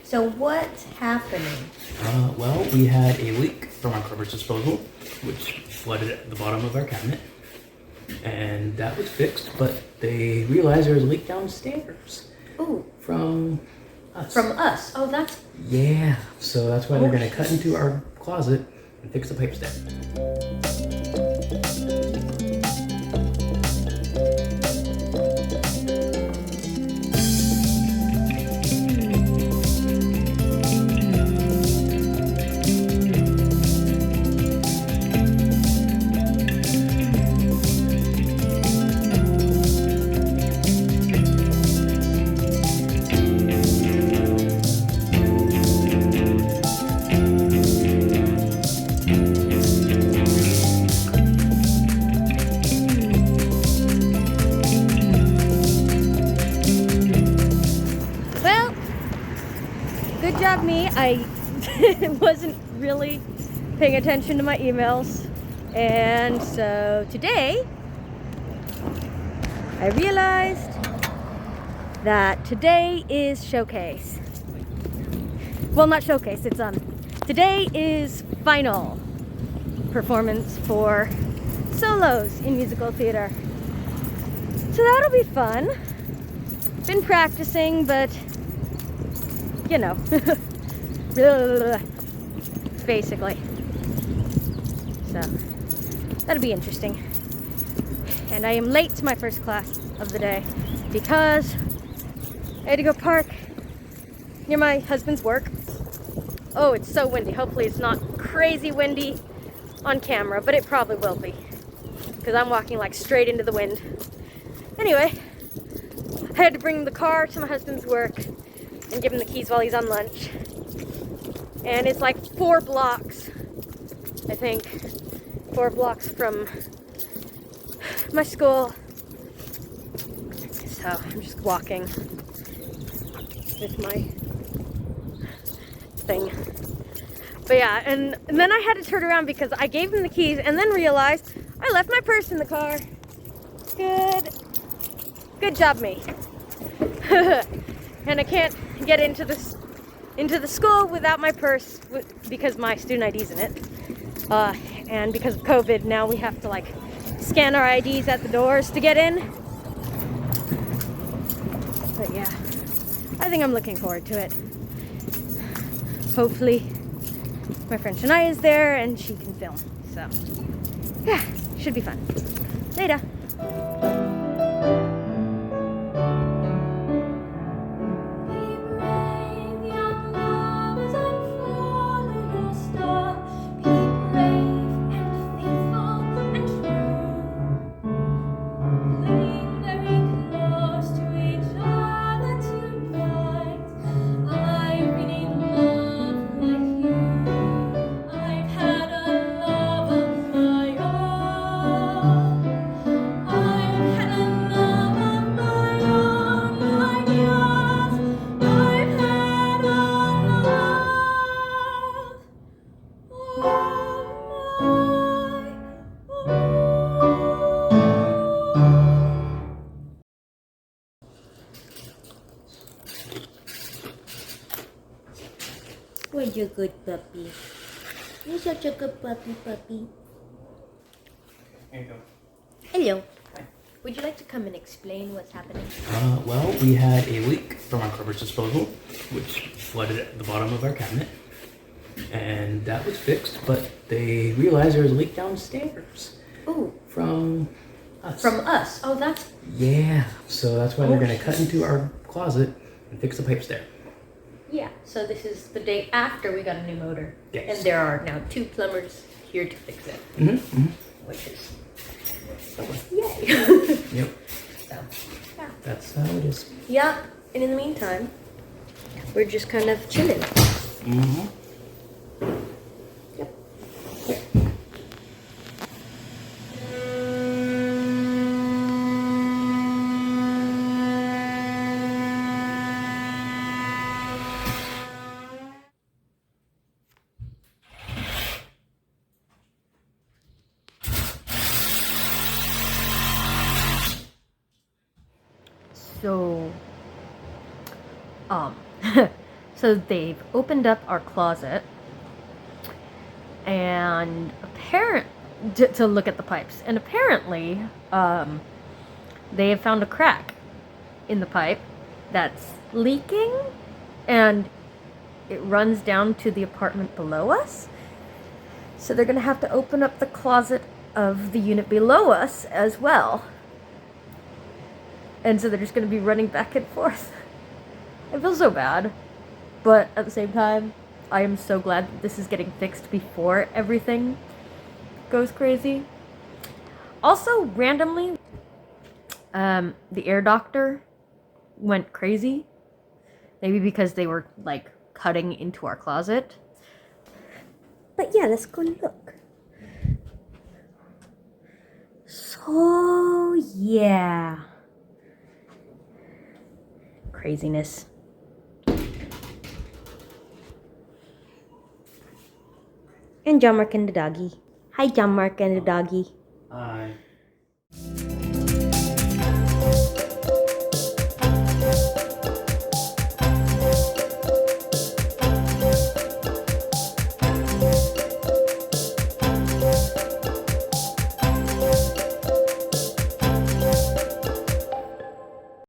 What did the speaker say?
So what's happening? Well, we had a leak from our garbage disposal, which flooded at the bottom of our cabinet. And that was fixed, but they realized there was a leak downstairs. Ooh. From us. From us? Oh, that's... Yeah, so that's why they're going to cut into our closet and fix the pipes there. Good job me. I wasn't really paying attention to my emails, and so today I realized that today is showcase. Well, not showcase, it's today is final performance for solos in musical theater. So that'll be fun. Been practicing, but you know, basically. So that'll be interesting. And I am late to my first class of the day because I had to go park near my husband's work. Oh, it's so windy. Hopefully it's not crazy windy on camera, but it probably will be because I'm walking like straight into the wind. Anyway, I had to bring the car to my husband's work and give him the keys while he's on lunch. And it's like 4 blocks, I think. 4 blocks from my school. So I'm just walking with my thing. But yeah, and then I had to turn around because I gave him the keys and then realized I left my purse in the car. Good job, me. And I can't get into the school without my purse because my student ID's in it. And because of COVID, now we have to like scan our IDs at the doors to get in. But yeah, I think I'm looking forward to it. Hopefully my friend Shania is there and she can film. So yeah, should be fun. Later. Well, you're good puppy. You're such a good puppy. There you go. Hello. Hi. Would you like to come and explain what's happening? Well, we had a leak from our garbage disposal, which flooded at the bottom of our cabinet. And that was fixed, but they realized there was a leak downstairs. Ooh. From us. From us? Oh, that's... Yeah, so that's why they're going to cut into our closet and fix the pipes there. Yeah, so this is the day after we got a new motor. Yes. And there are now 2 plumbers here to fix it. Which is... yay! Yep. So, yeah. That's how it is. Yep. And in the meantime, we're just kind of chilling. Yep. Here. So, So they've opened up our closet and to look at the pipes. And apparently, they have found a crack in the pipe that's leaking, and it runs down to the apartment below us. So they're gonna have to open up the closet of the unit below us as well. And so they're just gonna be running back and forth. I feel so bad. But at the same time, I am so glad that this is getting fixed before everything goes crazy. Also, randomly, the air doctor went crazy. Maybe because they were, like, cutting into our closet. But yeah, let's go look. So, yeah. Craziness. And John Mark and the doggy. Hi, John Mark and the doggy. Hi.